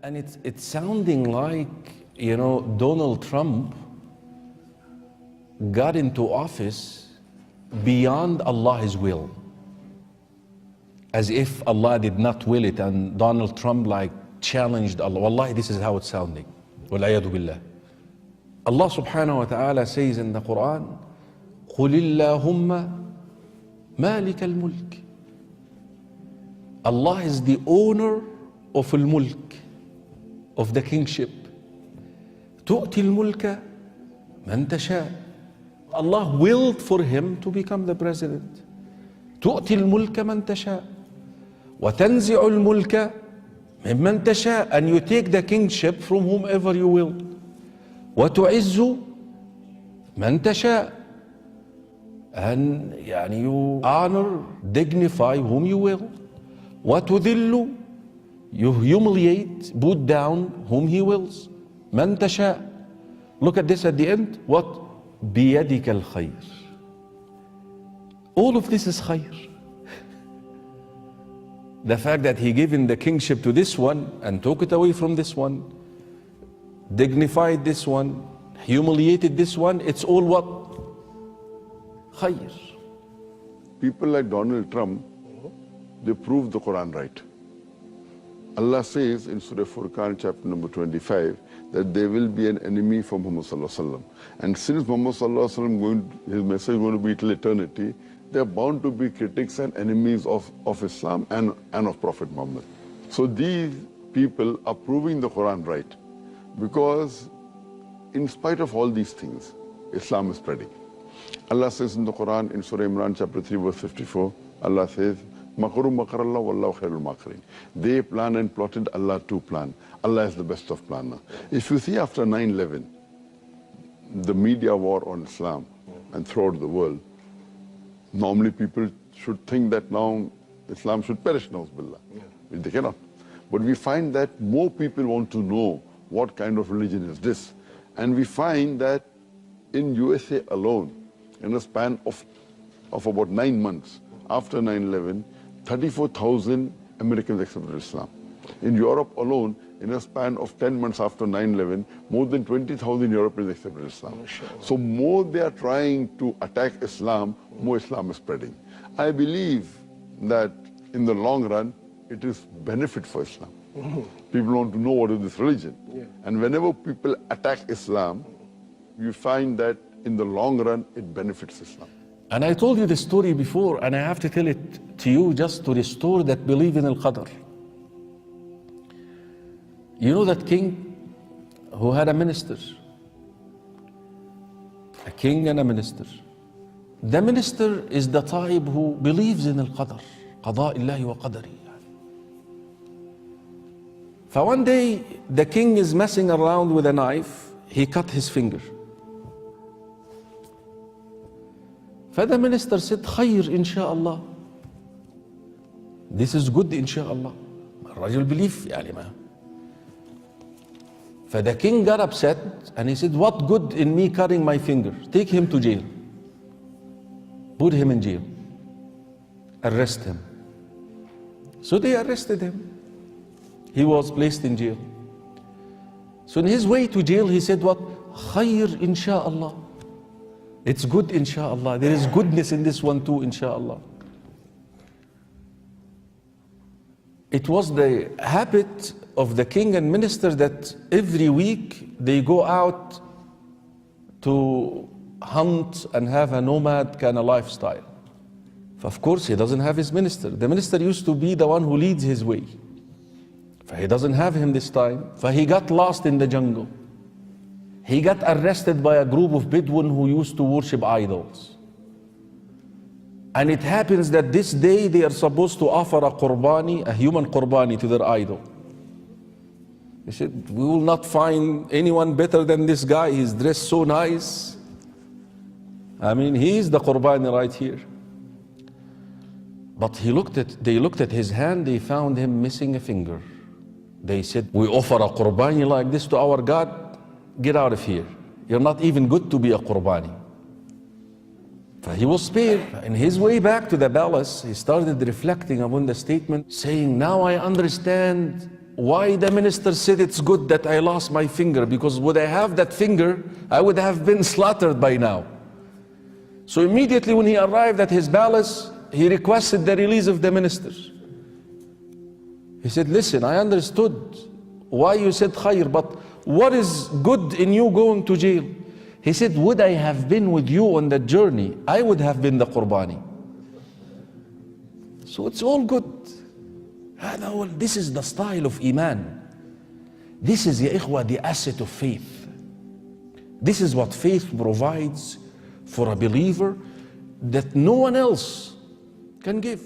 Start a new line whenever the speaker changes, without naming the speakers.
And it's sounding like, Donald Trump got into office beyond Allah's will. As if Allah did not will it and Donald Trump challenged Allah. Wallahi, this is how it's sounding. Wal-ayadu billah. Allah subhanahu wa ta'ala says in the Quran, قُلِ اللَّهُمَّ مَالِكَ الْمُلْكِ. Allah is the owner of al-mulk, of the kingship. تُؤْتِي الْمُلْكَ مَنْ تَشَاءُ. Allah willed for him to become the president. تُؤْتِي الْمُلْكَ مَنْ تَشَاءُ وَتَنْزِعُ الْمُلْكَ مِمَّنْ تَشَاءُ. And you take the kingship from whomever you will. وَتُعِزُّ مَنْ تَشَاءُ. And you honor, dignify whom you will. وَتُذِلُّ. You humiliate, put down whom he wills. مَنْ تَشَاءُ. Look at this at the end. What? بِيَدِكَ الْخَيْرِ. All of this is khayr. The fact that he given the kingship to this one and took it away from this one, dignified this one, humiliated this one, it's all what? Khayr.
People like Donald Trump, they prove the Quran right. Allah says in Surah Furqan chapter number 25 that there will be an enemy for Muhammad sallallahu alaihi wasallam. And since Muhammad sallallahu alaihi wasallam his message is going to be till eternity, there are bound to be critics and enemies of Islam and of Prophet Muhammad. So these people are proving the Quran right, because in spite of all these things, Islam is spreading. Allah says in the Quran in Surah Imran chapter 3 verse 54, Allah says, Makaru makarallah wallahu khairul makirin. They plan and plotted, Allah too plan. Allah is the best of planner. If you see after 9/11, the media war on Islam and throughout the world, normally people should think that now Islam should perish, na'uzubillah. They cannot. But we find that more people want to know what kind of religion is this. And we find that in USA alone, in a span of about 9 months after 9/11, 34,000 Americans accepted Islam. In Europe alone, in a span of 10 months after 9/11, more than 20,000 Europeans accepted Islam. So more they are trying to attack Islam, more Islam is spreading. I believe that in the long run, it is benefit for Islam. People want to know what is this religion. And whenever people attack Islam, you find that in the long run, it benefits Islam.
And I told you the story before, and I have to tell it to you just to restore that belief in al-Qadr. You know that king who had a minister? A king and a minister. The minister is the type who believes in al-Qadr. قضاء الله وقدره. So one day, the king is messing around with a knife. He cut his finger. فthe minister said, خير إن شاء الله. This is good إن شاء الله. الرجل believe يعني ما. The king got upset and he said, what good in me cutting my finger? Take him to jail. Put him in jail. Arrest him. So they arrested him. He was placed in jail. So in his way to jail, he said what? خير إن شاء الله. It's good inshallah. There is goodness in this one too, inshallah. It was the habit of the king and minister that every week they go out to hunt and have a nomad kind of lifestyle. Of course, he doesn't have his minister. The minister used to be the one who leads his way. He doesn't have him this time. He got lost in the jungle. He got arrested by a group of Bedouin who used to worship idols. And it happens that this day they are supposed to offer a qurbani, a human qurbani, to their idol. They said, we will not find anyone better than this guy. He's dressed so nice. I mean, he is the qurbani right here. But they looked at his hand, they found him missing a finger. They said, we offer a qurbani like this to our God? Get out of here. You're not even good to be a qurbani. He was spared. In his way back to the palace, he started reflecting upon the statement, saying, now I understand why the minister said it's good that I lost my finger, because would I have that finger, I would have been slaughtered by now. So immediately when he arrived at his palace, he requested the release of the minister. He said, listen, I understood why you said khair, but what is good in you going to jail? He said, would I have been with you on that journey, I would have been the qurbani. So it's all good. This is the style of Iman. This is, ya ikhwa, the asset of faith. This is what faith provides for a believer that no one else can give.